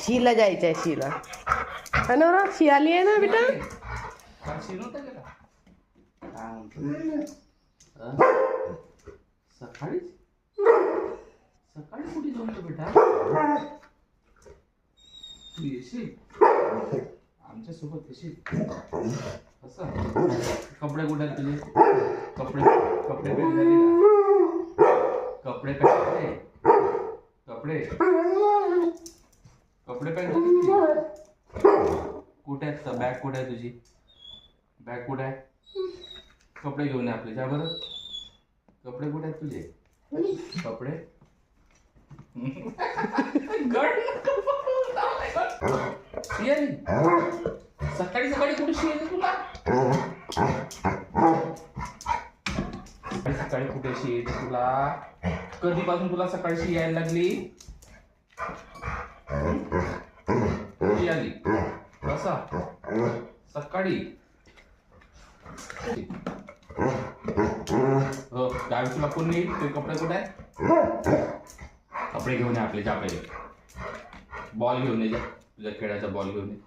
शीला जायचं आहे शीला. हा ना शी आली आहे ना बेटा. सकाळी सकाळी कुठे जाऊन बेटा तू येशील आमच्या सोबत येशील असं. कपडे कुठे आहेत तुझे? कपडे कपडे पॅक झाले का? कपडे पॅक झाले? कपडे कपडे पॅक झाले? कुठे आहेत? बॅग कुठे आहे तुझी? बॅग कुठे आहे? कपडे घेऊन ये आपले. जा बरं. कपडे कुठे आहेत तुझे? कपडे सकाळी सकाळी कुठे शी येते तुला? सकाळी कुठे शी येते तुला? कधीपासून तुला सकाळी शी यायला लागली? कधी आली? कसा? सकाळी. हो गावी तुला कोण येईल? ते कपडे कुठे आहे? कपडे घेऊन ये आपले. जा पहिले. बॉल घेऊन ये. जा तुझ्या खेळाचा बॉल घेऊन ये.